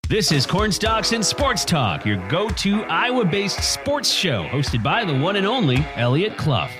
This is Cornstalks and Sports Talk, your go-to Iowa-based sports show, hosted by the one and only Elliot Clough.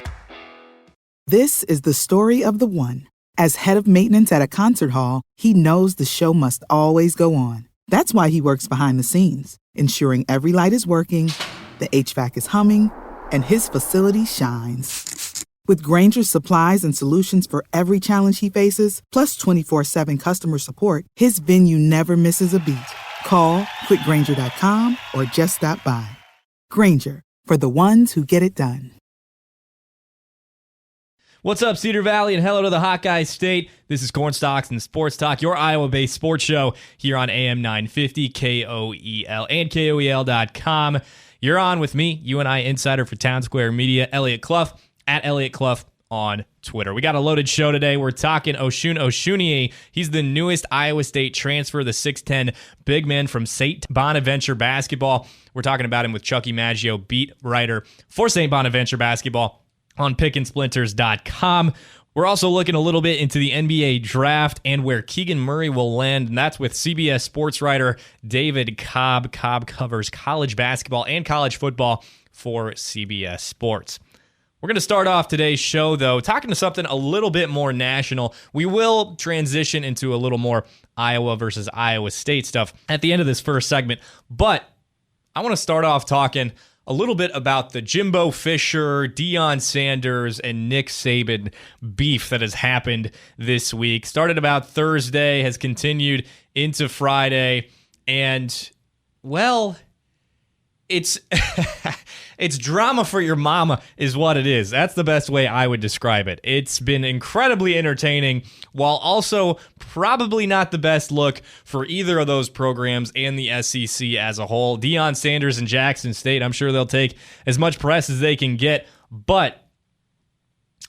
This is the story of the one. As head of maintenance at a concert hall, he knows the show must always go on. That's why he works behind the scenes, ensuring every light is working, the HVAC is humming, and his facility shines. With Grainger's supplies and solutions for every challenge he faces, plus 24/7 customer support, his venue never misses a beat. Call quickgrainger.com or just stop by. Grainger, for the ones who get it done. What's up, Cedar Valley, and hello to the Hawkeye State. This is Cornstalks and Sports Talk, your Iowa-based sports show here on AM 950, KOEL, and KOEL.com. You're on with me, UNI insider for Town Square Media, Elliot Clough, at Elliot Clough on Twitter. We got a loaded show today. We're talking Osun Ossunniyi. He's the newest Iowa State transfer, the 6'10 big man from St. Bonaventure basketball. We're talking about him with Chuckie Maggio, beat writer for St. Bonaventure basketball on PickinSplinters.com. We're also looking a little bit into the NBA draft and where Keegan Murray will land, and that's with CBS sports writer David Cobb. Cobb covers college basketball and college football for CBS Sports. We're going to start off today's show, though, talking to something a little bit more national. We will transition into a little more Iowa versus Iowa State stuff at the end of this first segment, but I want to start off talking a little bit about the Jimbo Fischer, Deion Sanders, and Nick Saban beef that has happened this week. Started about Thursday, has continued into Friday, and, well, it's it's drama for your mama is what it is. That's the best way I would describe it. It's been incredibly entertaining, while also probably not the best look for either of those programs and the SEC as a whole. Deion Sanders and Jackson State, I'm sure they'll take as much press as they can get, but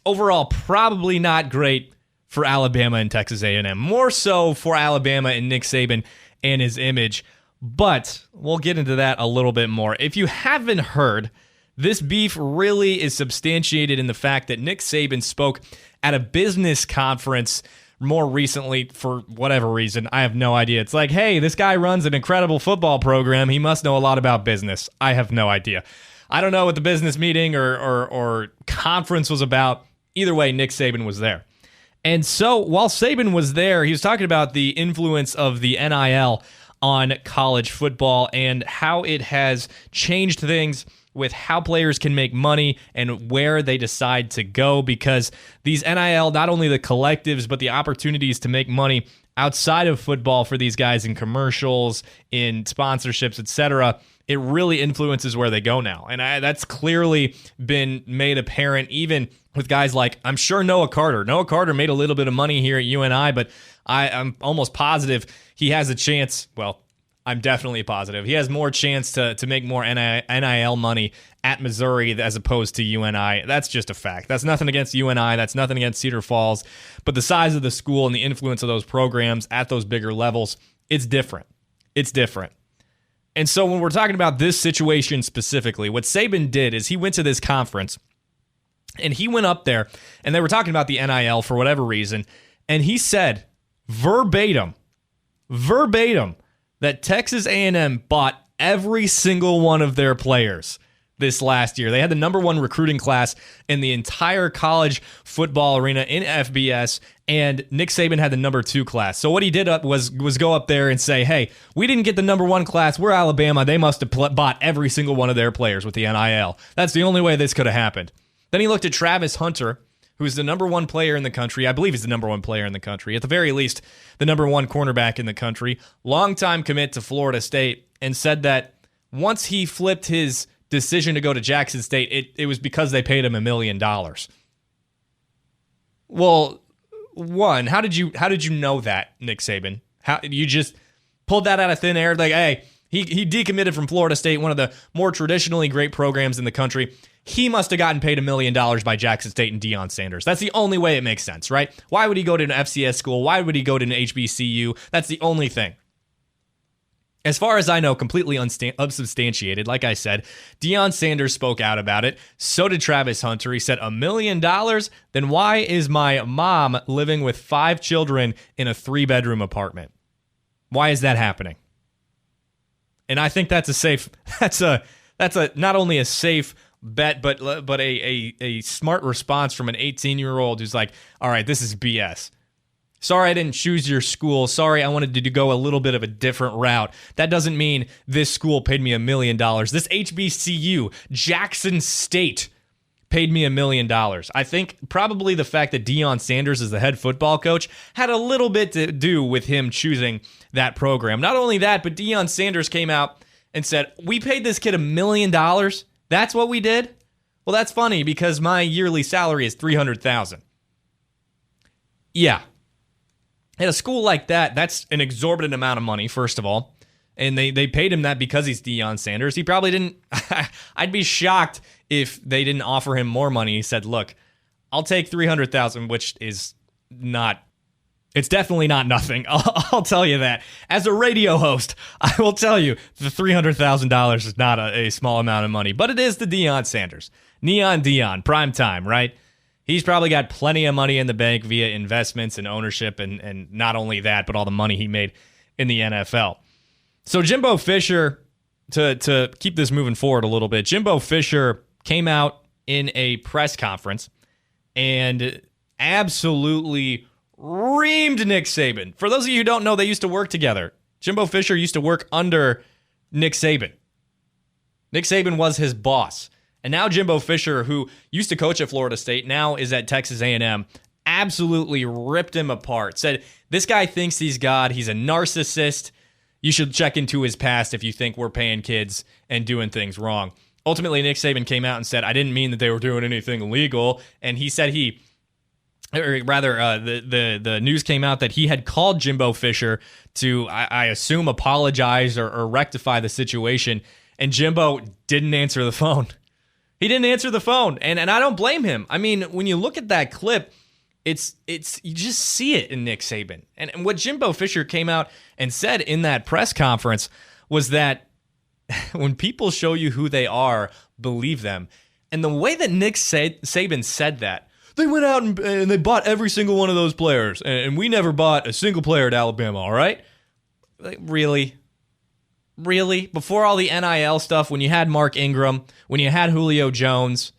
overall probably not great for Alabama and Texas A&M. More so for Alabama and Nick Saban and his image. But we'll get into that a little bit more. If you haven't heard, this beef really is substantiated in the fact that Nick Saban spoke at a business conference more recently for whatever reason. I have no idea. It's like, hey, this guy runs an incredible football program. He must know a lot about business. I have no idea. I don't know what the business meeting or conference was about. Either way, Nick Saban was there. And so while Saban was there, he was talking about the influence of the NIL on college football and how it has changed things with how players can make money and where they decide to go, because these NIL, not only the collectives, but the opportunities to make money outside of football for these guys in commercials, in sponsorships, etc., it really influences where they go now. And that's clearly been made apparent even with guys like, I'm sure, Noah Carter. Noah Carter made a little bit of money here at UNI, but I'm almost positive he has a chance. Well, I'm definitely positive he has more chance to make more NIL money at Missouri as opposed to UNI. That's just a fact. That's nothing against UNI. That's nothing against Cedar Falls. But the size of the school and the influence of those programs at those bigger levels, it's different. It's different. And so when we're talking about this situation specifically, what Saban did is he went to this conference and he went up there and they were talking about the NIL for whatever reason. And he said verbatim, that Texas A&M bought every single one of their players this last year. They had the number one recruiting class in the entire college football arena in FBS, and Nick Saban had the number 2 class. So what he did was go up there and say, hey, we didn't get the number 1 class. We're Alabama. They must have bought every single one of their players with the NIL. That's the only way this could have happened. Then he looked at Travis Hunter, who's the number 1 player in the country. I believe he's the number 1 player in the country. At the very least, the number 1 cornerback in the country. Longtime commit to Florida State, and said that once he flipped his decision to go to Jackson State, it was because they paid him $1 million. Well, one, how did you know that, Nick Saban? How you just pulled that out of thin air? Like, hey, he decommitted from Florida State, one of the more traditionally great programs in the country. He must have gotten paid $1 million by Jackson State and Deion Sanders. That's the only way it makes sense, right? Why would he go to an FCS school? Why would he go to an HBCU? That's the only thing. As far as I know, completely unsubstantiated. Like I said, Deion Sanders spoke out about it. So did Travis Hunter. He said, $1 million? Then why is my mom living with 5 children in a 3-bedroom apartment? Why is that happening? And I think that's a not only a safe bet, but a smart response from an 18-year-old who's like, all right, this is BS. Sorry I didn't choose your school. Sorry I wanted to go a little bit of a different route. That doesn't mean this school paid me $1 million. This HBCU, Jackson State, paid me $1 million. I think probably the fact that Deion Sanders is the head football coach had a little bit to do with him choosing that program. Not only that, but Deion Sanders came out and said, we paid this kid $1 million. That's what we did? Well, that's funny because my yearly salary is $300,000. Yeah. At a school like that, that's an exorbitant amount of money, first of all. And they paid him that because he's Deion Sanders. He probably didn't. I'd be shocked if they didn't offer him more money. He said, look, I'll take $300,000, which is not, it's definitely not nothing. I'll tell you that. As a radio host, I will tell you the $300,000 is not a small amount of money, but it is the Deion Sanders. Neon Deion, prime time, right? He's probably got plenty of money in the bank via investments and ownership, and not only that, but all the money he made in the NFL. So Jimbo Fischer, to keep this moving forward a little bit, Jimbo Fischer came out in a press conference and absolutely reamed Nick Saban. For those of you who don't know, they used to work together. Jimbo Fischer used to work under Nick Saban. Nick Saban was his boss. And now Jimbo Fischer, who used to coach at Florida State, now is at Texas A&M, absolutely ripped him apart. Said, this guy thinks he's God. He's a narcissist. You should check into his past if you think we're paying kids and doing things wrong. Ultimately, Nick Saban came out and said, I didn't mean that they were doing anything illegal. And he said the news came out that he had called Jimbo Fischer to, I assume, apologize or rectify the situation. And Jimbo didn't answer the phone. He didn't answer the phone, and I don't blame him. I mean, when you look at that clip, it's you just see it in Nick Saban. And what Jimbo Fischer came out and said in that press conference was that when people show you who they are, believe them. And the way that Nick Saban said that, they went out and they bought every single one of those players, and we never bought a single player at Alabama, all right? Like, really? Really? Before all the NIL stuff, when you had Mark Ingram, when you had Julio Jones,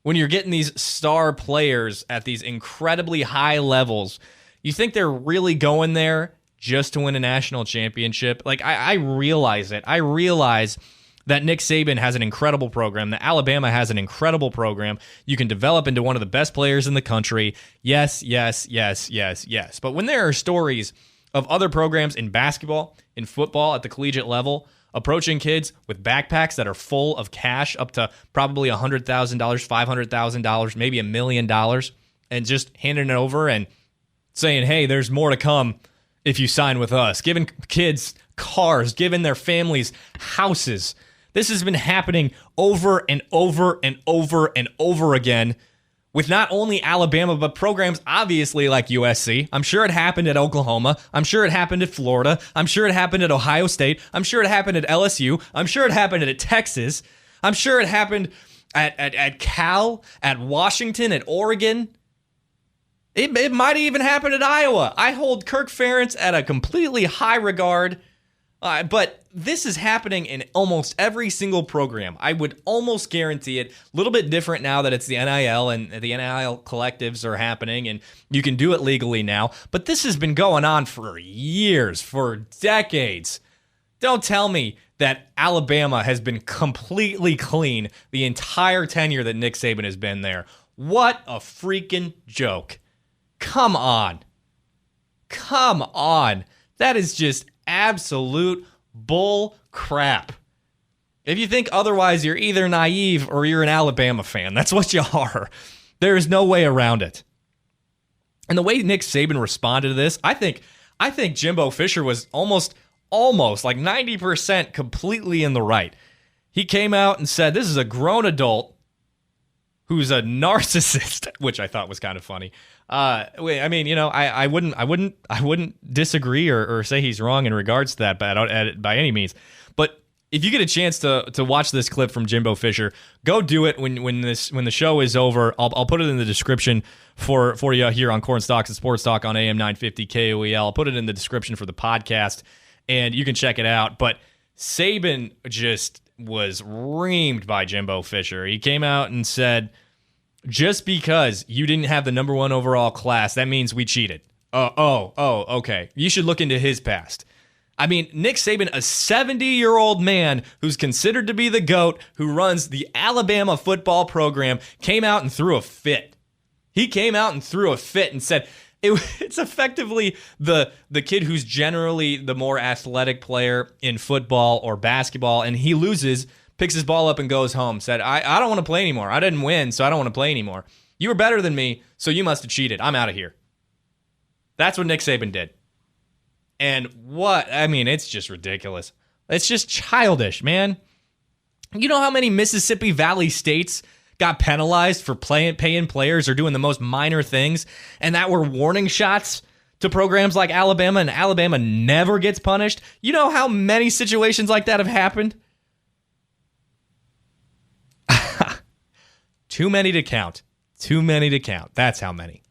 when you're getting these star players at these incredibly high levels, you think they're really going there just to win a national championship? Like, I realize it. I realize that Nick Saban has an incredible program, that Alabama has an incredible program. You can develop into one of the best players in the country. Yes, yes, yes, yes, yes. But when there are stories of other programs in basketball, in football, at the collegiate level, approaching kids with backpacks that are full of cash up to probably $100,000, $500,000, maybe $1 million, and just handing it over and saying, hey, there's more to come if you sign with us. Giving kids cars, giving their families houses. This has been happening over and over and over and over again with not only Alabama, but programs obviously like USC. I'm sure it happened at Oklahoma. I'm sure it happened at Florida. I'm sure it happened at Ohio State. I'm sure it happened at LSU. I'm sure it happened at Texas. I'm sure it happened at Cal, at Washington, at Oregon. It might even happen at Iowa. I hold Kirk Ferentz at a completely high regard. But this is happening in almost every single program. I would almost guarantee it. A little bit different now that it's the NIL and the NIL collectives are happening and you can do it legally now. But this has been going on for years, for decades. Don't tell me that Alabama has been completely clean the entire tenure that Nick Saban has been there. What a freaking joke. Come on. Come on. That is just absolute bull crap. If you think otherwise, you're either naive or you're an Alabama fan. That's what you are. There is no way around it. And the way Nick Saban responded to this, I think Jimbo Fischer was almost like 90% completely in the right. He came out and said, this is a grown adult who's a narcissist, which I thought was kind of funny. I mean, you know, I wouldn't disagree or say he's wrong in regards to that, by any means. But if you get a chance to watch this clip from Jimbo Fischer, go do it when the show is over. I'll put it in the description for you here on Corn Stalks and Sports Talk on AM 950 KOEL. I'll put it in the description for the podcast, and you can check it out. But Saban just was reamed by Jimbo Fischer. He came out and said, just because you didn't have the number 1 overall class, that means we cheated. Okay. You should look into his past. I mean, Nick Saban, a 70-year-old man who's considered to be the GOAT, who runs the Alabama football program, came out and threw a fit. He came out and threw a fit and said, it's effectively the kid who's generally the more athletic player in football or basketball, and he loses, picks his ball up and goes home, said, I don't want to play anymore. I didn't win, so I don't want to play anymore. You were better than me, so you must have cheated. I'm out of here. That's what Nick Saban did. And it's just ridiculous. It's just childish, man. You know how many Mississippi Valley states got penalized for paying players or doing the most minor things, and that were warning shots to programs like Alabama, and Alabama never gets punished? You know how many situations like that have happened? Too many to count. That's how many.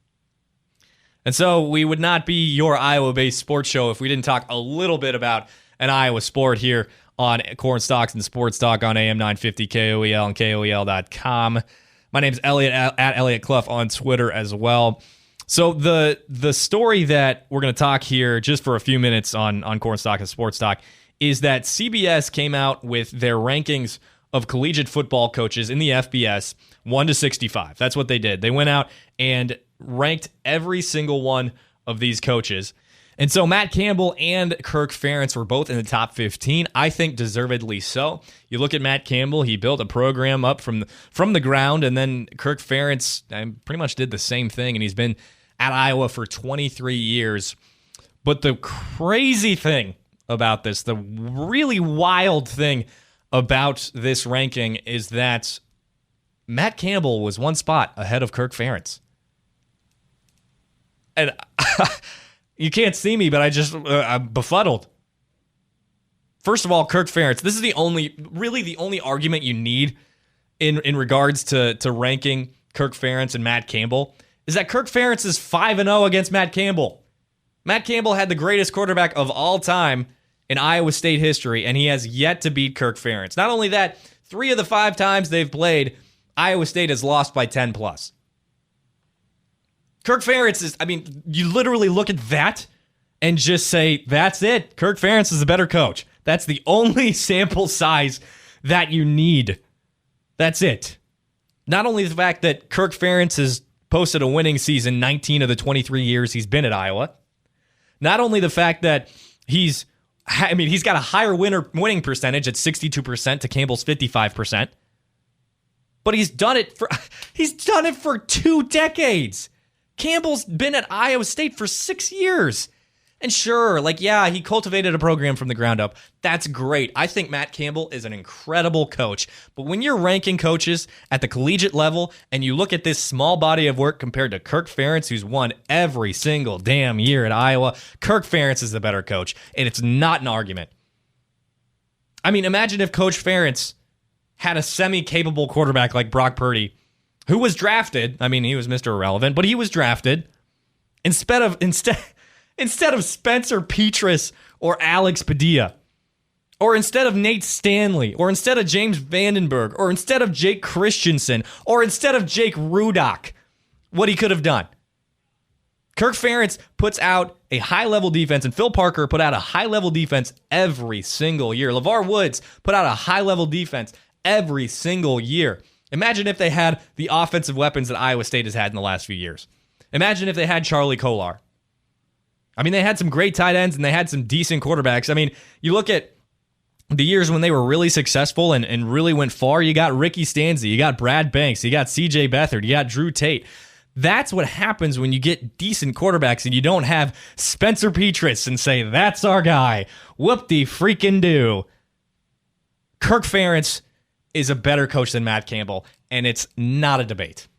And so we would not be your Iowa-based sports show if we didn't talk a little bit about an Iowa sport here on Corn Stalks and Sports Talk on AM 950 KOEL and KOEL.com. My name's Elliot, at Elliot Clough on Twitter as well. So the story that we're going to talk here just for a few minutes on Corn Stalk and Sports Talk is that CBS came out with their rankings of collegiate football coaches in the FBS 1 to 65. That's what they did. They went out and ranked every single one of these coaches. And so Matt Campbell and Kirk Ferentz were both in the top 15. I think deservedly so. You look at Matt Campbell, he built a program up from the ground, and then Kirk Ferentz pretty much did the same thing, and he's been at Iowa for 23 years. But the crazy thing about this, the really wild thing about this ranking is that Matt Campbell was one spot ahead of Kirk Ferentz. And you can't see me, but I'm befuddled. First of all, Kirk Ferentz, this is the only argument you need in regards to ranking Kirk Ferentz and Matt Campbell is that Kirk Ferentz is 5-0 against Matt Campbell. Matt Campbell had the greatest quarterback of all time in Iowa State history, and he has yet to beat Kirk Ferentz. Not only that, 3 of the 5 times they've played, Iowa State has lost by 10 plus. Kirk Ferentz is, you literally look at that and just say, that's it. Kirk Ferentz is the better coach. That's the only sample size that you need. That's it. Not only the fact that Kirk Ferentz has posted a winning season 19 of the 23 years he's been at Iowa. Not only the fact that he's got a higher winning percentage at 62% to Campbell's 55%. But he's done it for 2 decades. Campbell's been at Iowa State for 6 years. And sure, he cultivated a program from the ground up. That's great. I think Matt Campbell is an incredible coach. But when you're ranking coaches at the collegiate level and you look at this small body of work compared to Kirk Ferentz, who's won every single damn year at Iowa, Kirk Ferentz is the better coach. And it's not an argument. Imagine if Coach Ferentz had a semi-capable quarterback like Brock Purdy, who was drafted. He was Mr. Irrelevant, but he was drafted instead of Spencer Petras or Alex Padilla, or instead of Nate Stanley, or instead of James Vandenberg, or instead of Jake Christensen, or instead of Jake Rudock, what he could have done. Kirk Ferentz puts out a high-level defense, and Phil Parker put out a high-level defense every single year. LeVar Woods put out a high-level defense every single year. Imagine if they had the offensive weapons that Iowa State has had in the last few years. Imagine if they had Charlie Kolar. They had some great tight ends and they had some decent quarterbacks. You look at the years when they were really successful and really went far. You got Ricky Stanzi, you got Brad Banks, you got CJ Beathard, you got Drew Tate. That's what happens when you get decent quarterbacks and you don't have Spencer Petras and say, that's our guy. Whoop-de-freaking-do. Kirk Ferentz is a better coach than Matt Campbell, and it's not a debate.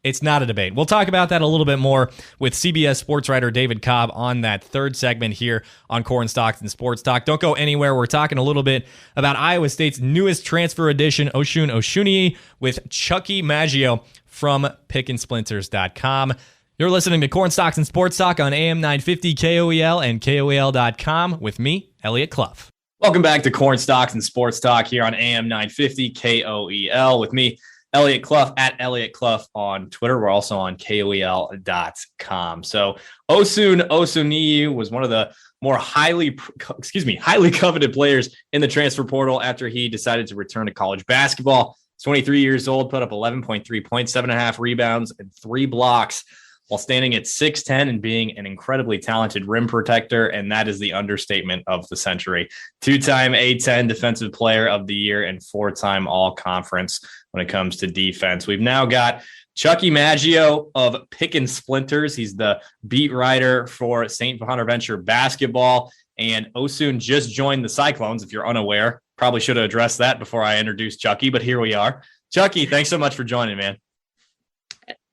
It's not a debate. We'll talk about that a little bit more with CBS sports writer David Cobb on that third segment here on Corn Stalks and Sports Talk. Don't go anywhere. We're talking a little bit about Iowa State's newest transfer addition, Osun Ossunniyi, with Chuckie Maggio from PickinSplinters.com. You're listening to Corn Stalks and Sports Talk on AM 950 KOEL and KOEL.com with me, Elliot Clough. Welcome back to Corn Stalks and Sports Talk here on AM 950 KOEL with me, Elliot Clough, at Elliot Clough on Twitter. We're also on KOEL.com. So Osun Ossunniyi was one of the more highly coveted players in the transfer portal after he decided to return to college basketball. 23 years old, put up 11.3 points, 7.5 rebounds, and 3 blocks, while standing at 6'10" and being an incredibly talented rim protector, and that is the understatement of the century. 2-time A-10 Defensive Player of the Year and 4-time All-Conference when it comes to defense. We've now got Chuckie Maggio of Pickin Splinters. He's the beat writer for St. Bonaventure basketball, and Osun just joined the Cyclones, if you're unaware. Probably should have addressed that before I introduced Chuckie, but here we are. Chuckie, thanks so much for joining, man.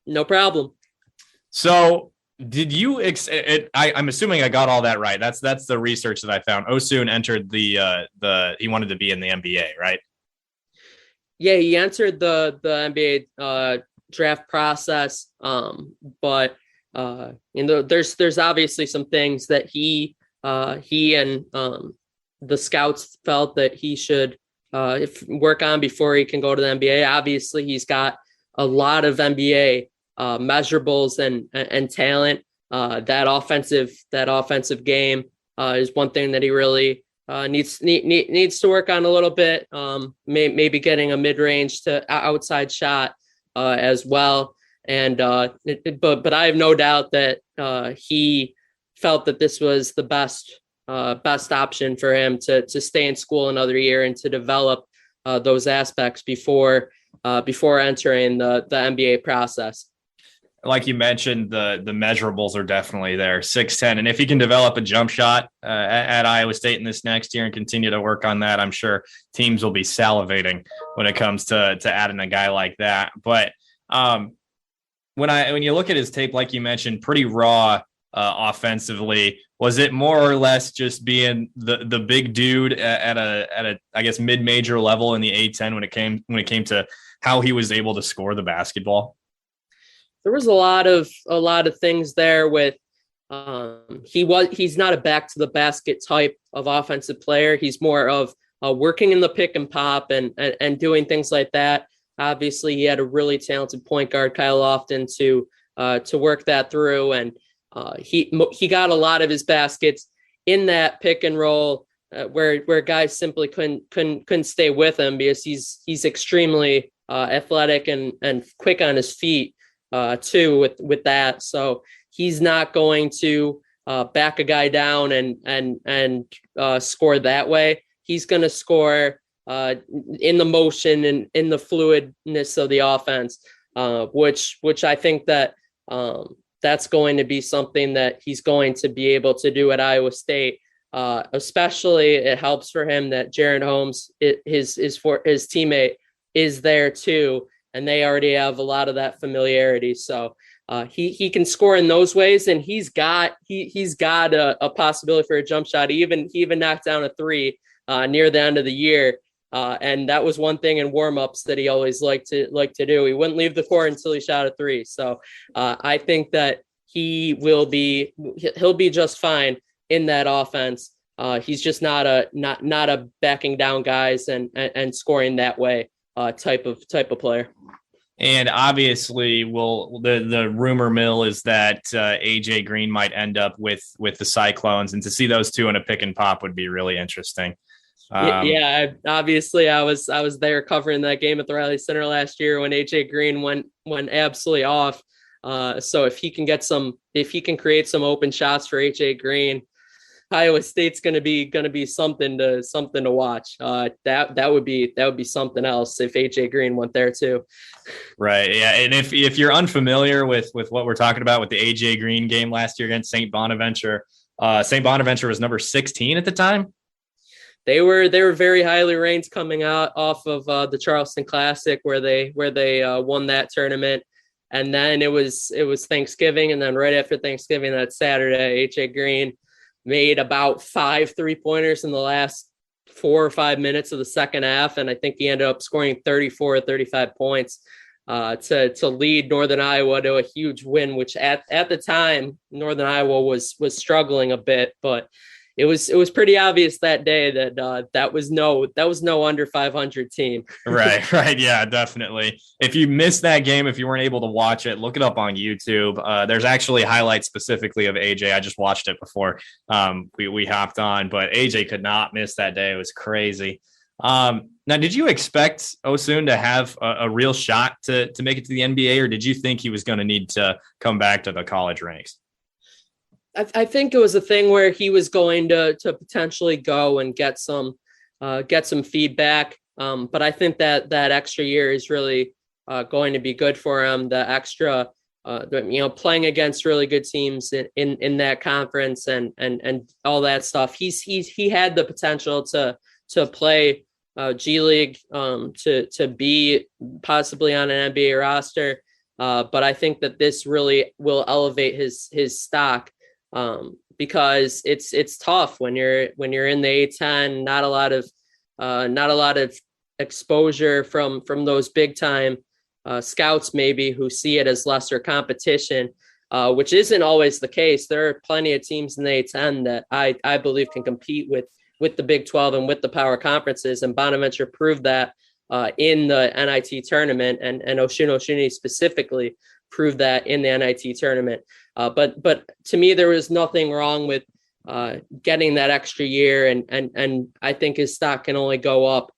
No problem. So did you I'm assuming I got all that right. That's the research that I found. Osun entered he wanted to be in the NBA, right? Yeah, he entered the NBA draft process. But there's obviously some things that he and the scouts felt that he should work on before he can go to the NBA. Obviously, he's got a lot of NBA measurables and talent. That offensive game is one thing that he really needs to work on a little bit. Maybe getting a mid-range to outside shot as well. And but I have no doubt that he felt that this was the best option for him to stay in school another year and to develop those aspects before entering the NBA process. Like you mentioned, the measurables are definitely there, 6'10". And if he can develop a jump shot at Iowa State in this next year and continue to work on that, I'm sure teams will be salivating when it comes to adding a guy like that. But when you look at his tape, like you mentioned, pretty raw offensively. Was it more or less just being the big dude at a I guess mid-major level in the A-10 when it came to how he was able to score the basketball? There was a lot of things there with he's not a back to the basket type of offensive player. He's more of working in the pick and pop and doing things like that. Obviously, he had a really talented point guard, Kyle Lofton, to work that through, and he got a lot of his baskets in that pick and roll where guys simply couldn't stay with him because he's extremely athletic and quick on his feet. Too with that, so he's not going to back a guy down and score that way. He's going to score in the motion and in the fluidness of the offense, which I think that that's going to be something that he's going to be able to do at Iowa State. Especially, it helps for him that Jaron Holmes, his teammate, is there too. And they already have a lot of that familiarity. So he can score in those ways, and he's got a possibility for a jump shot. He even knocked down a 3 near the end of the year, and that was one thing in warmups that he always liked to do. He wouldn't leave the court until he shot a 3. So I think that he'll be just fine in that offense. He's just not a backing down guys and scoring that way type of player. And obviously, the rumor mill is that AJ Green might end up with the Cyclones, and to see those two in a pick and pop would be really interesting. Obviously, I was there covering that game at the Riley Center last year when AJ Green went absolutely off. So if he can create some open shots for AJ Green, Iowa State's going to be something to watch. That would be something else if AJ Green went there too. Right. Yeah. And if you're unfamiliar with what we're talking about with the AJ Green game last year against St. Bonaventure, St. Bonaventure was number 16 at the time. They were very highly ranked coming out off of the Charleston Classic where they won that tournament. And then it was Thanksgiving, and then right after Thanksgiving that Saturday, AJ Green made about 5 3-pointers in the last 4 or 5 minutes of the second half. And I think he ended up scoring 34 or 35 points to lead Northern Iowa to a huge win, which at the time, Northern Iowa was struggling a bit, but it was pretty obvious that day that that was no under 500 team. Right. Yeah, definitely. If you missed that game, if you weren't able to watch it, look it up on YouTube. There's actually highlights specifically of AJ. I just watched it before we hopped on, but AJ could not miss that day. It was crazy. Now, did you expect Osun to have a real shot to make it to the NBA, or did you think he was going to need to come back to the college ranks? I think it was a thing where he was going to potentially go and get some feedback. But I think that extra year is really going to be good for him. The extra, playing against really good teams in that conference and all that stuff. He had the potential to play G League, to be possibly on an NBA roster. But I think that this really will elevate his stock. Because it's tough when you're in the A10, not a lot of exposure from those big time scouts, maybe, who see it as lesser competition, which isn't always the case. There are plenty of teams in the A10 that I believe can compete with the Big 12 and with the power conferences. And Bonaventure proved that in the NIT tournament, and Osun Ossunniyi specifically proved that in the NIT tournament. But to me, there was nothing wrong with getting that extra year, and I think his stock can only go up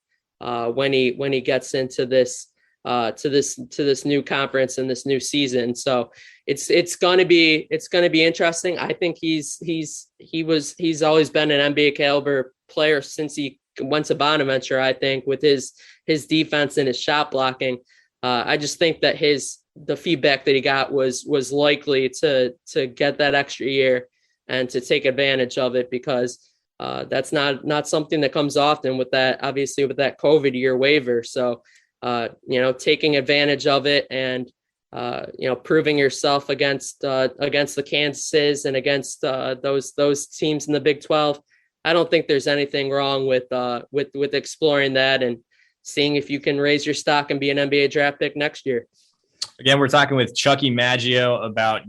when he gets into this to this new conference and this new season. So it's going to be interesting. I think he's always been an NBA caliber player since he went to Bonaventure. I think with his defense and his shot blocking, I just think that the feedback that he got was likely to get that extra year and to take advantage of it, because that's not something that comes often with that COVID year waiver. So, taking advantage of it and, proving yourself against the Kansases and against those teams in the Big 12. I don't think there's anything wrong with exploring that and seeing if you can raise your stock and be an NBA draft pick next year. Again, we're talking with Chuckie Maggio about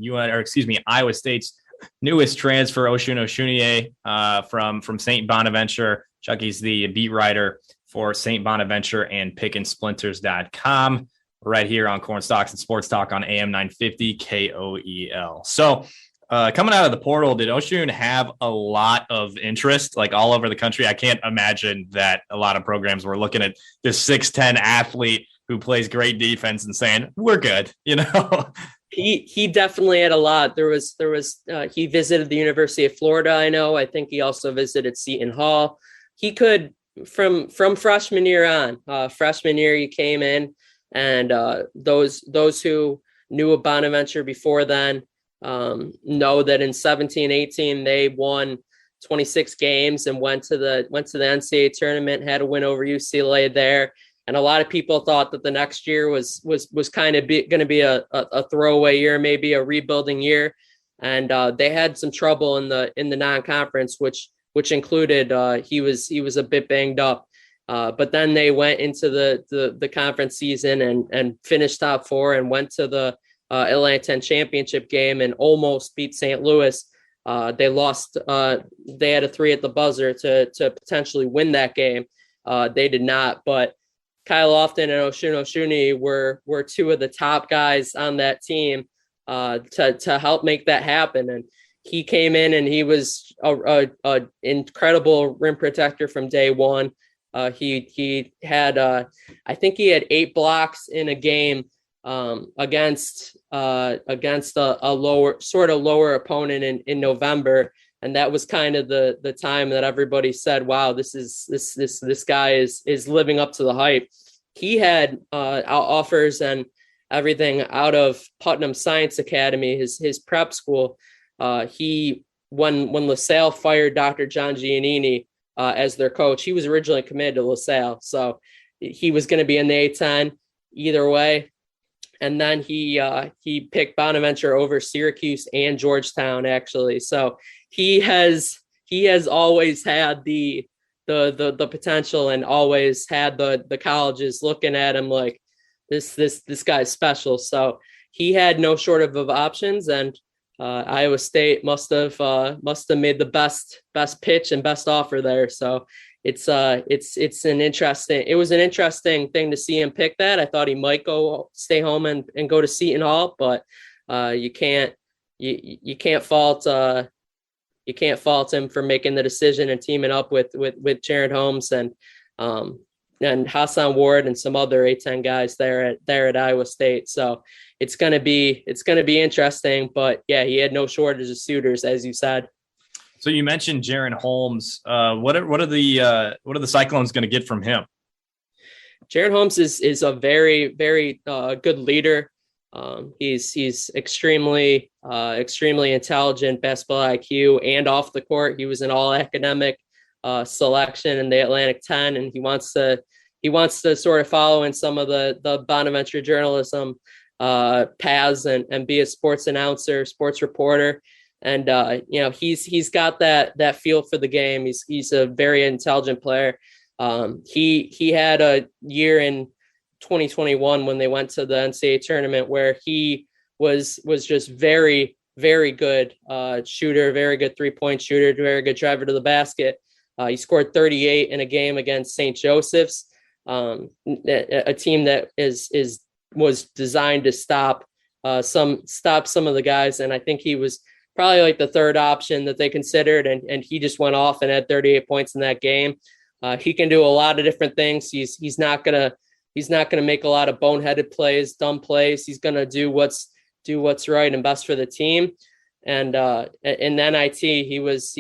Iowa State's newest transfer, Osun Ossunniyi, from St. Bonaventure. Chuckie's the beat writer for St. Bonaventure and PickinSplinters.com, right here on Corn Stalks and Sports Talk on AM 950 KOEL. So, coming out of the portal, did Osun have a lot of interest, like all over the country? I can't imagine that a lot of programs were looking at this 6'10" athlete who plays great defense and saying, we're good, He definitely had a lot. There was he visited the University of Florida. I think he also visited Seton Hall. He could, from freshman year on, freshman year, he came in, and those who knew of Bonaventure before then know that in 17-18 they won 26 games and went to the NCAA tournament, had a win over UCLA there. And a lot of people thought that the next year was kind of going to be a throwaway year, maybe a rebuilding year. And they had some trouble in the non-conference, which included he was a bit banged up. But then they went into the conference season and finished top four and went to the Atlantic 10 championship game and almost beat St. Louis. They lost. They had a 3 at the buzzer to potentially win that game. They did not, but Kyle Lofton and Osun Ossunniyi were two of the top guys on that team to help make that happen. And he came in and he was a incredible rim protector from day one. He had I think he had 8 blocks in a game against a lower opponent in November. And that was kind of the time that everybody said, wow, this guy is living up to the hype. He had offers and everything out of Putnam Science Academy, his prep school. When LaSalle fired Dr. John Giannini as their coach, he was originally committed to LaSalle. So he was going to be in the A-10 either way. And then he picked Bonaventure over Syracuse and Georgetown, actually. So he has always had the potential and always had the colleges looking at him like this guy's special. So he had no shortage of options, and Iowa State must have made the best pitch and best offer there. So it was an interesting thing to see him pick that. I thought he might stay home and go to Seton Hall, but you can't fault him for making the decision and teaming up with Jared Holmes and Hassan Ward and some other A-10 guys there at Iowa State. So it's gonna be interesting. But yeah, he had no shortage of suitors, as you said. So you mentioned Jaron Holmes. What are the Cyclones going to get from him? Jaron Holmes is a very, very good leader. He's extremely intelligent, basketball IQ, and off the court. He was an all academic selection in the Atlantic 10, and he wants to sort of follow in some of the Bonaventure journalism paths and be a sports announcer, sports reporter. And he's got that feel for the game. He's a very intelligent player. He had a year in 2021 when they went to the NCAA tournament where he was just very, very good shooter, very good 3-point shooter, very good driver to the basket. He scored 38 in a game against St. Joseph's, a team that was designed to stop some of the guys. And I think he was probably like the third option that they considered. And he just went off and had 38 points in that game. He can do a lot of different things. He's not gonna make a lot of boneheaded plays, dumb plays. He's gonna do what's right and best for the team. And in NIT, he was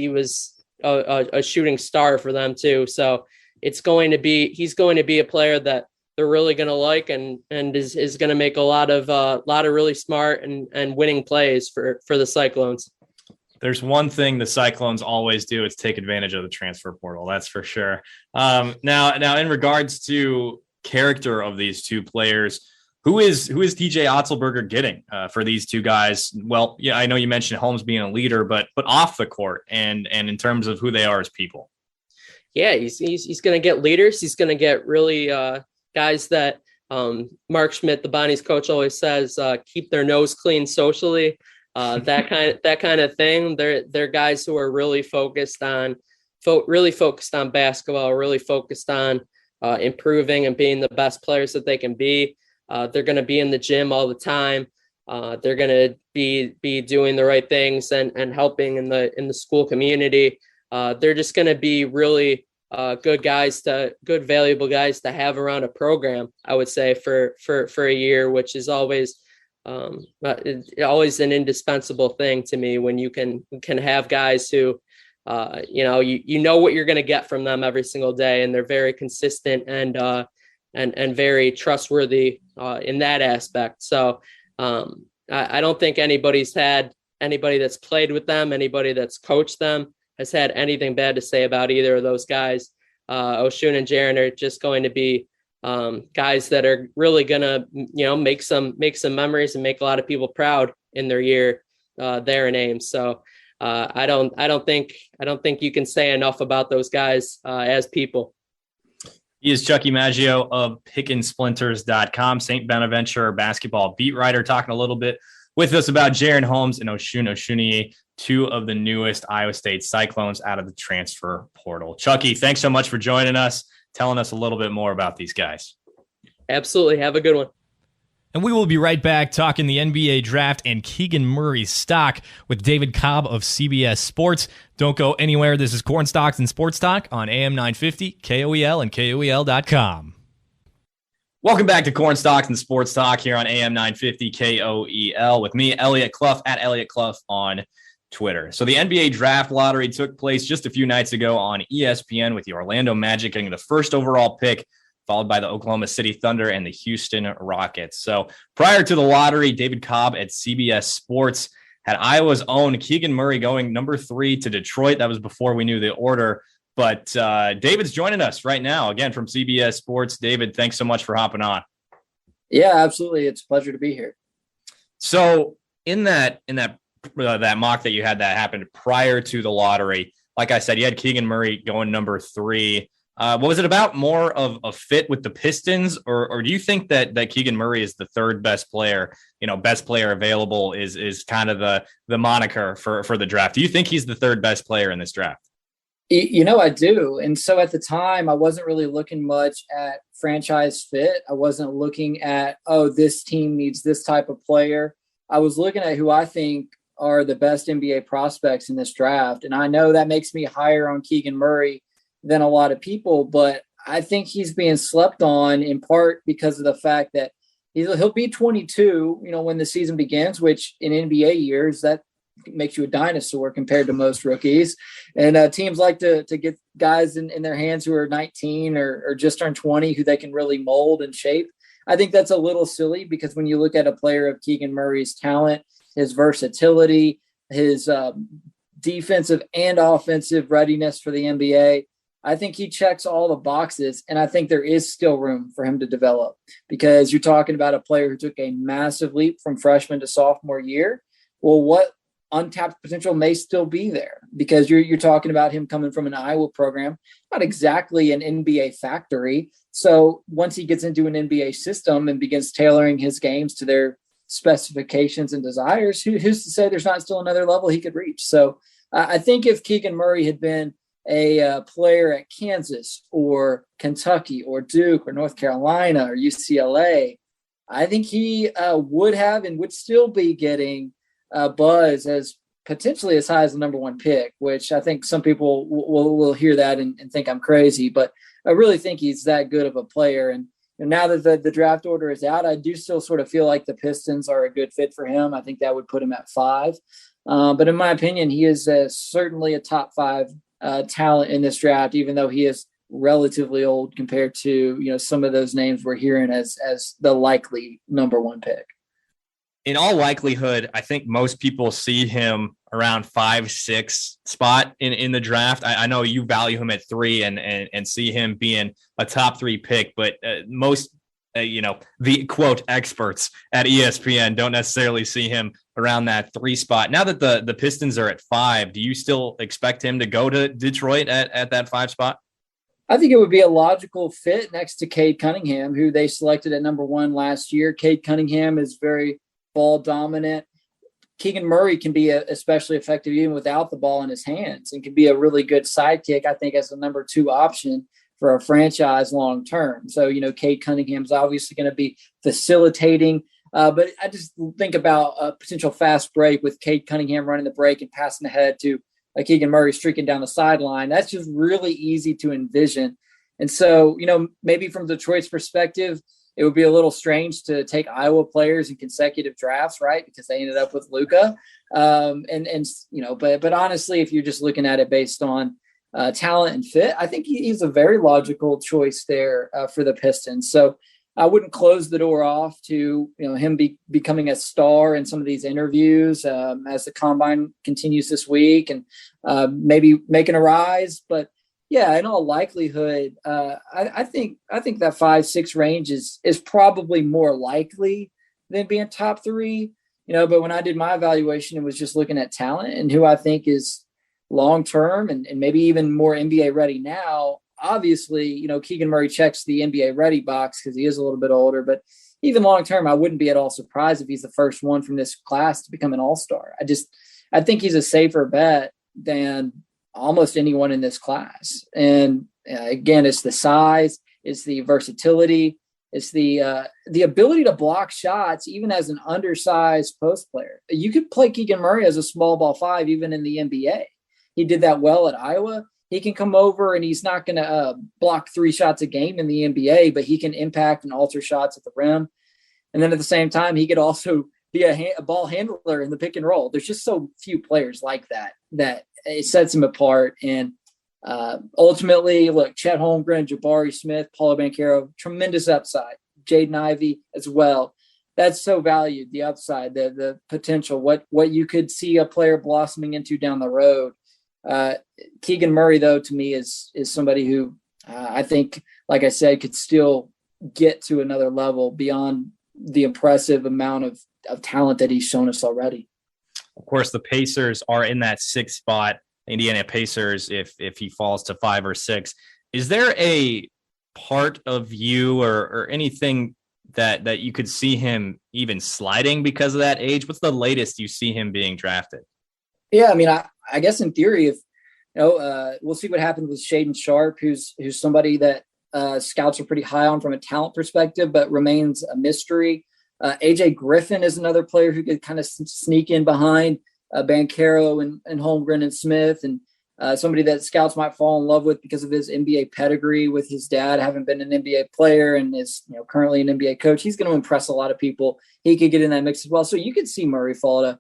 a shooting star for them too. So he's going to be a player that they're really going to like and is going to make a lot of really smart and winning plays for the Cyclones. There's one thing the Cyclones always do. It's take advantage of the transfer portal. That's for sure. Now in regards to character of these two players, who is TJ Otzelberger getting for these two guys? Well, yeah, I know you mentioned Holmes being a leader, but off the court and in terms of who they are as people. Yeah, he's going to get leaders. He's going to get really guys that Mark Schmidt, the Bonnie's coach, always says keep their nose clean socially. That kind of thing. They're guys who are really focused on basketball, really focused on improving and being the best players that they can be. They're going to be in the gym all the time. They're going to be doing the right things and helping in the school community. They're just going to be really good valuable guys to have around a program, I would say, for a year, which is always an indispensable thing to me when you can have guys who you know what you're going to get from them every single day, and they're very consistent and very trustworthy in that aspect. So I don't think anybody that's played with them, anybody that's coached them, has had anything bad to say about either of those guys. Osun and Jaron are just going to be guys that are really going to, make some memories and make a lot of people proud in their year there in Ames. So I don't think you can say enough about those guys as people. He is Chuckie Maggio of PickinSplinters.com, St. Bonaventure basketball beat writer, talking a little bit with us about Jaron Holmes and Osun Ossunniyi, two of the newest Iowa State Cyclones out of the transfer portal. Chuckie, thanks so much for joining us, telling us a little bit more about these guys. Absolutely. Have a good one. And we will be right back talking the NBA draft and Keegan Murray's stock with David Cobb of CBS Sports. Don't go anywhere. This is Corn Stalks and Sports Talk on AM 950, KOEL, and KOEL.com. Welcome back to Corn Stalks and Sports Talk here on AM 950, KOEL with me, Elliot Clough, at Elliot Clough on Twitter. So the NBA draft lottery took place just a few nights ago on ESPN with the Orlando Magic getting the first overall pick, followed by the Oklahoma City Thunder and the Houston Rockets. So prior to the lottery, David Cobb at CBS Sports had Iowa's own Keegan Murray going number 3 to Detroit. That was before we knew the order. But David's joining us right now, again, from CBS Sports. David, thanks so much for hopping on. Yeah, absolutely. It's a pleasure to be here. So in that mock that you had that happened prior to the lottery, like I said, you had Keegan Murray going number 3. What was it about more of a fit with the Pistons, or do you think that Keegan Murray is the third best player, best player available is kind of the moniker for the draft? Do you think he's the third best player in this draft? I do. And so at the time, I wasn't really looking much at franchise fit. I wasn't looking at, this team needs this type of player. I was looking at who I think are the best NBA prospects in this draft. And I know that makes me higher on Keegan Murray than a lot of people, but I think he's being slept on in part because of the fact that he'll be 22, when the season begins, which in NBA years, that makes you a dinosaur compared to most rookies. And teams like to get guys in their hands who are 19 or just turned 20, who they can really mold and shape. I think that's a little silly because when you look at a player of Keegan Murray's talent, his versatility, his defensive and offensive readiness for the NBA, I think he checks all the boxes, and I think there is still room for him to develop because you're talking about a player who took a massive leap from freshman to sophomore year. Well, what untapped potential may still be there because you're talking about him coming from an Iowa program, not exactly an NBA factory. So once he gets into an NBA system and begins tailoring his games to their specifications and desires, who's to say there's not still another level he could reach? So I think if Keegan Murray had been a player at Kansas or Kentucky or Duke or North Carolina or UCLA, I think he would have and would still be getting buzz as potentially as high as the number one pick, which I think some people will hear that and think I'm crazy, but I really think he's that good of a player. And now that the draft order is out, I do still sort of feel like the Pistons are a good fit for him. I think that would put him at 5. But in my opinion, he is certainly a top 5 talent in this draft, even though he is relatively old compared to, some of those names we're hearing as the likely number one pick. In all likelihood, I think most people see him around 5-6 spot in the draft. I know you value him at 3 and see him being a top 3 pick, but most, the quote experts at ESPN don't necessarily see him around that 3 spot. Now that the Pistons are at 5, do you still expect him to go to Detroit at that 5 spot? I think it would be a logical fit next to Cade Cunningham, who they selected at number 1 last year. Cade Cunningham is very ball dominant. Keegan Murray can be especially effective even without the ball in his hands and can be a really good sidekick, I think, as the number 2 option for a franchise long term. So, Cade Cunningham's obviously going to be facilitating, but I just think about a potential fast break with Cade Cunningham running the break and passing ahead to Keegan Murray streaking down the sideline. That's just really easy to envision. And so, maybe from Detroit's perspective, it would be a little strange to take Iowa players in consecutive drafts, right? Because they ended up with Luka. But honestly, if you're just looking at it based on talent and fit, I think he's a very logical choice there for the Pistons. So I wouldn't close the door off to him becoming a star in some of these interviews as the combine continues this week and maybe making a rise. But yeah, in all likelihood, I think that 5-6 range is probably more likely than being top 3. But when I did my evaluation, it was just looking at talent and who I think is long term and maybe even more NBA ready now. Obviously, Keegan Murray checks the NBA ready box because he is a little bit older. But even long term, I wouldn't be at all surprised if he's the first one from this class to become an all-star. I think he's a safer bet than almost anyone in this class. And again, it's the size, it's the versatility, it's the ability to block shots, even as an undersized post player. You could play Keegan Murray as a small ball 5, even in the NBA. He did that well at Iowa. He can come over and he's not going to block 3 shots a game in the NBA, but he can impact and alter shots at the rim. And then at the same time, he could also be a ball handler in the pick and roll. There's just so few players like that it sets him apart. And ultimately, look, Chet Holmgren, Jabari Smith, Paulo Banchero, tremendous upside. Jaden Ivey as well. That's so valued, the upside, the potential, what you could see a player blossoming into down the road. Keegan Murray, though, to me is somebody who I think, like I said, could still get to another level beyond the impressive amount of talent that he's shown us already. Of course, the Pacers are in that 6th spot. Indiana Pacers, if he falls to 5 or 6, Is there a part of you or anything that you could see him even sliding because of that age? What's the latest you see him being drafted? Yeah, I mean, I guess in theory, if we'll see what happens with Shaden Sharp, who's somebody that scouts are pretty high on from a talent perspective, but remains a mystery. AJ Griffin is another player who could kind of sneak in behind Banchero and Holmgren and Smith, and somebody that scouts might fall in love with because of his NBA pedigree with his dad having been an NBA player and is currently an NBA coach. He's going to impress a lot of people. He could get in that mix as well. So you could see Murray fall to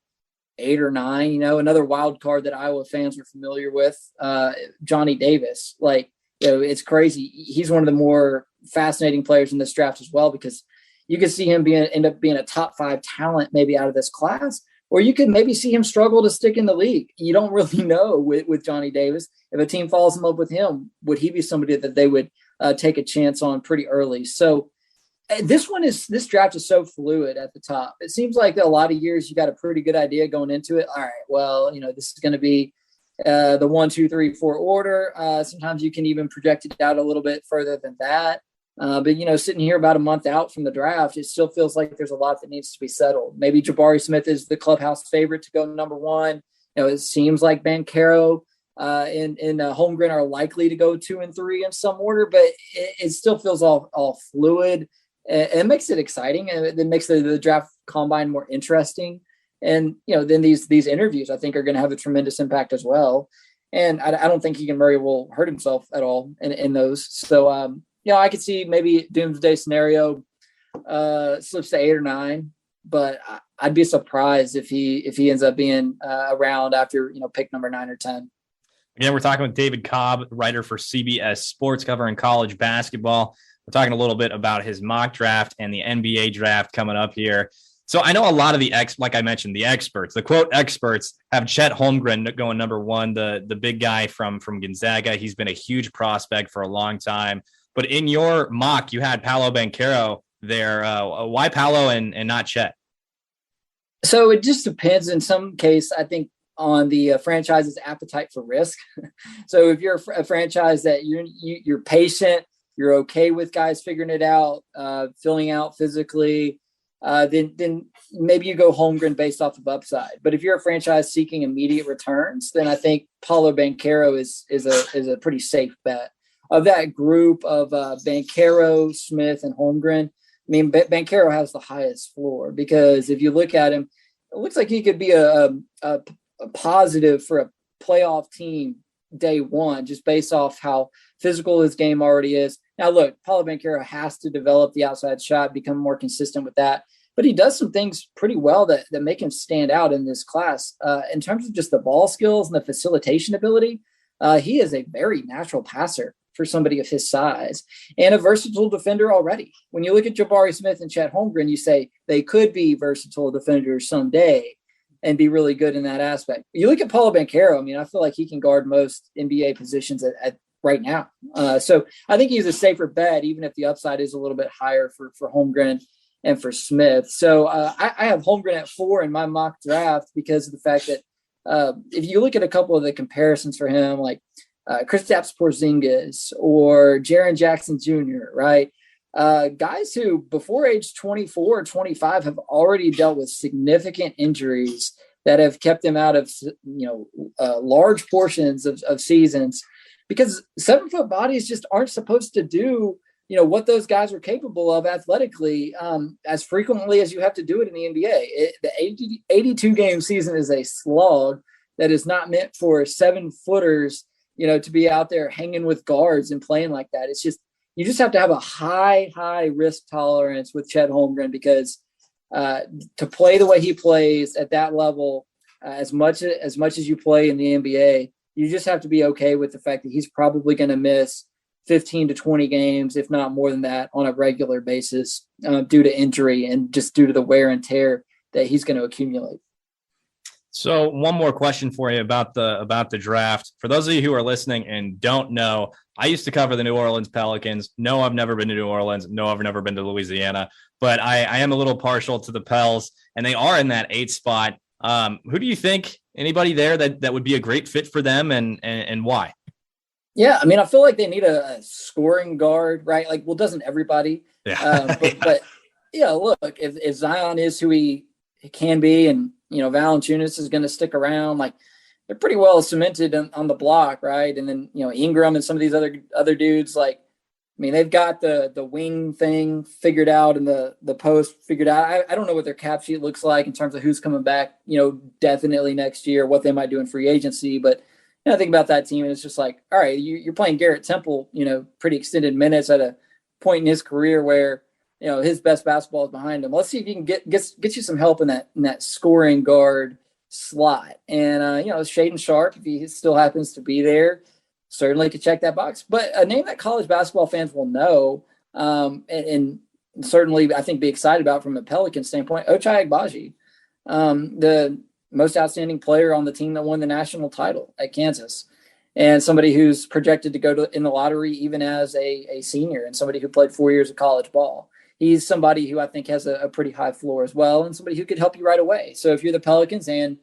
8 or 9. Another wild card that Iowa fans are familiar with, Johnny Davis. It's crazy. He's one of the more fascinating players in this draft as well, because you could see him end up being a top 5 talent maybe out of this class, or you could maybe see him struggle to stick in the league. You don't really know with Johnny Davis. If a team falls in love with him, would he be somebody that they would take a chance on pretty early? So this draft is so fluid at the top. It seems like a lot of years you got a pretty good idea going into it. All right, well, this is going to be the 1, 2, 3, 4 order. Sometimes you can even project it out a little bit further than that. But sitting here about a month out from the draft, it still feels like there's a lot that needs to be settled. Maybe Jabari Smith is the clubhouse favorite to go number 1. It seems like Banchero and Holmgren are likely to go 2 and 3 in some order, but it still feels all fluid. It makes it exciting, and it makes the draft combine more interesting. And, then these interviews, I think, are going to have a tremendous impact as well. And I don't think Keegan Murray will hurt himself at all in those. So, I could see maybe doomsday scenario slips to 8 or 9, but I'd be surprised if he ends up being around after, pick number 9 or 10. Again, we're talking with David Cobb, writer for CBS Sports, covering college basketball. We're talking a little bit about his mock draft and the NBA draft coming up here. So I know a lot of like I mentioned, the experts, the quote experts, have Chet Holmgren going number 1, the big guy from Gonzaga. He's been a huge prospect for a long time. But in your mock, you had Paolo Banchero there. Why Paolo and not Chet? So it just depends. In some case, I think, on the franchise's appetite for risk. So if you're a franchise that you're patient, you're okay with guys figuring it out, filling out physically, then maybe you go Holmgren based off of upside. But if you're a franchise seeking immediate returns, then I think Paolo Banchero is a pretty safe bet. Of that group of Banchero, Smith, and Holmgren, I mean, Banchero has the highest floor, because if you look at him, it looks like he could be a positive for a playoff team day one, just based off how physical his game already is. Now, look, Paolo Banchero has to develop the outside shot, become more consistent with that. But he does some things pretty well that make him stand out in this class. In terms of just the ball skills and the facilitation ability, he is a very natural passer for somebody of his size, and a versatile defender already. When you look at Jabari Smith and Chet Holmgren, you say they could be versatile defenders someday and be really good in that aspect. You look at Paolo Banchero, I mean, I feel like he can guard most NBA positions at right now. So I think he's a safer bet, even if the upside is a little bit higher for Holmgren and for Smith. So I have Holmgren at 4 in my mock draft because of the fact that if you look at a couple of the comparisons for him, like Kristaps Porzingis or Jaren Jackson Jr., right? Guys who before age 24 or 25 have already dealt with significant injuries that have kept them out of, large portions of seasons, because 7-foot bodies just aren't supposed to do, what those guys are capable of athletically as frequently as you have to do it in the NBA. The 82 game season is a slog that is not meant for 7-footers, to be out there hanging with guards and playing like that. It's just, you just have to have a high risk tolerance with Chet Holmgren, because to play the way he plays at that level, as much as you play in the NBA, you just have to be okay with the fact that he's probably going to miss 15 to 20 games, if not more than that, on a regular basis due to injury and just due to the wear and tear that he's going to accumulate. So one more question for you about the draft. For those of you who are listening and don't know, I used to cover the New Orleans Pelicans. No, I've never been to New Orleans. No, I've never been to Louisiana. But I am a little partial to the Pels, and they are in that 8th spot. Who do you think? Anybody there that would be a great fit for them, and why? Yeah, I mean, I feel like they need a scoring guard, right? Like, well, doesn't everybody? Yeah. But yeah, look, if Zion is who he can be, and Valanciunas is going to stick around, like they're pretty well cemented on the block, right? And then Ingram and some of these other dudes, like, I mean, they've got the wing thing figured out and the post figured out. I don't know what their cap sheet looks like in terms of who's coming back, definitely next year, what they might do in free agency, but. I think about that team, and it's just like, all right, you're playing Garrett Temple, pretty extended minutes at a point in his career where, his best basketball is behind him. Let's see if you can get you some help in that scoring guard slot. And, Shaedon Sharpe, if he still happens to be there, certainly could check that box. But a name that college basketball fans will know, and certainly I think be excited about from a Pelican standpoint, Ochai Agbaji, the most outstanding player on the team that won the national title at Kansas, and somebody who's projected to go in the lottery even as a senior, and somebody who played 4 years of college ball. He's somebody who I think has a pretty high floor as well, and somebody who could help you right away. So if you're the Pelicans and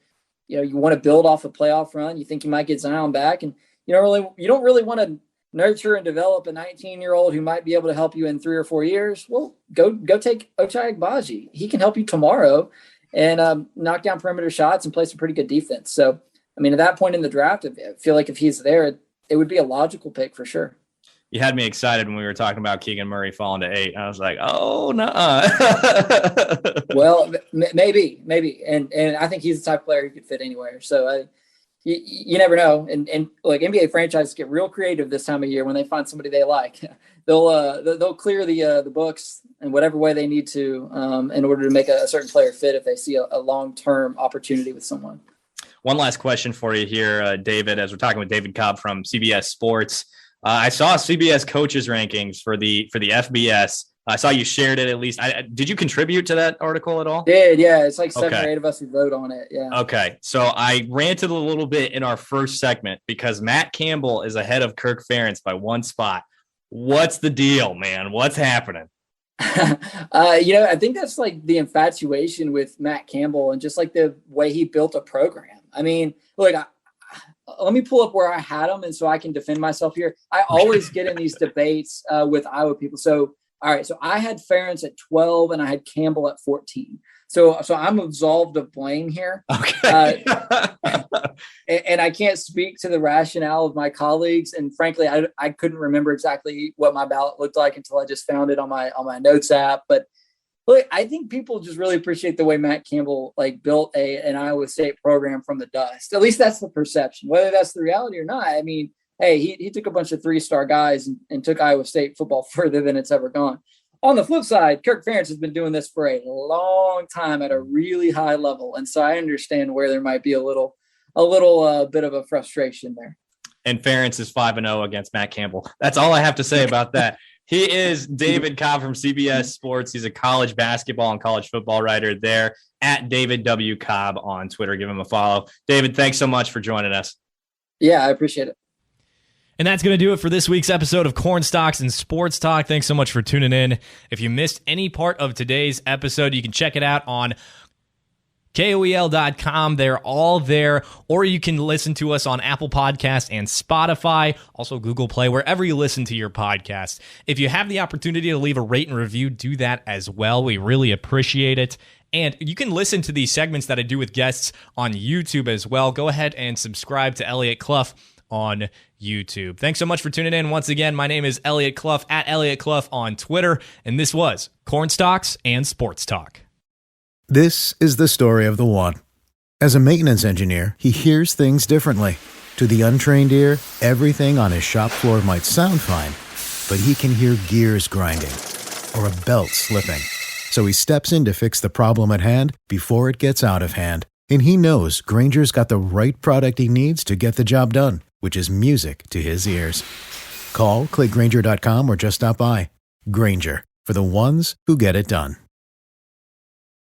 you want to build off a playoff run, you think you might get Zion back, and you don't really want to nurture and develop a 19-year-old who might be able to help you in 3 or 4 years. Well, go take Ochai Agbaji. He can help you tomorrow. And knock down perimeter shots and play some pretty good defense. So, I mean, at that point in the draft, I feel like if he's there, it would be a logical pick for sure. You had me excited when we were talking about Keegan Murray falling to 8. I was like, oh, no. Well, maybe. And I think he's the type of player who could fit anywhere. So you never know. And like NBA franchises get real creative this time of year when they find somebody they like. They'll clear the books in whatever way they need to in order to make a certain player fit if they see a long-term opportunity with someone. One last question for you here, David, as we're talking with David Cobb from CBS Sports. I saw CBS coaches rankings for the FBS. I saw you shared it at least. Did you contribute to that article at all? Did, yeah. It's like 7 or 8 of us who vote on it. Yeah. Okay. So I ranted a little bit in our first segment because Matt Campbell is ahead of Kirk Ferentz by 1 spot. What's the deal, man? What's happening? I think that's like the infatuation with Matt Campbell and just like the way he built a program. I mean, look, let me pull up where I had him, and so I can defend myself here. I always get in these debates with Iowa people. So, all right, so I had Ferentz at 12 and I had Campbell at 14. So I'm absolved of blame here. Okay. And I can't speak to the rationale of my colleagues. And frankly, I couldn't remember exactly what my ballot looked like until I just found it on my notes app. But look, I think people just really appreciate the way Matt Campbell built an Iowa State program from the dust. At least that's the perception. Whether that's the reality or not, I mean, hey, he took a bunch of 3-star guys and took Iowa State football further than it's ever gone. On the flip side, Kirk Ferentz has been doing this for a long time at a really high level. And so I understand where there might be a little bit of a frustration there. And Ferentz is 5-0 against Matt Campbell. That's all I have to say about that. He is David Cobb from CBS Sports. He's a college basketball and college football writer there at David W. Cobb on Twitter. Give him a follow. David, thanks so much for joining us. Yeah, I appreciate it. And that's going to do it for this week's episode of Corn Stalks and Sports Talk. Thanks so much for tuning in. If you missed any part of today's episode, you can check it out on KOEL.com. They're all there. Or you can listen to us on Apple Podcasts and Spotify, also Google Play, wherever you listen to your podcasts. If you have the opportunity to leave a rate and review, do that as well. We really appreciate it. And you can listen to these segments that I do with guests on YouTube as well. Go ahead and subscribe to Elliot Clough on YouTube. Thanks so much for tuning in. Once again, my name is Elliot Clough at Elliot Clough on Twitter, and this was Corn Stalks and Sports Talk. This is the story of the one. As a maintenance engineer, he hears things differently. To the untrained ear, everything on his shop floor might sound fine, but he can hear gears grinding or a belt slipping. So he steps in to fix the problem at hand before it gets out of hand. And he knows Grainger's got the right product he needs to get the job done, which is music to his ears. Call, click Grainger.com, or just stop by. Grainger, for the ones who get it done.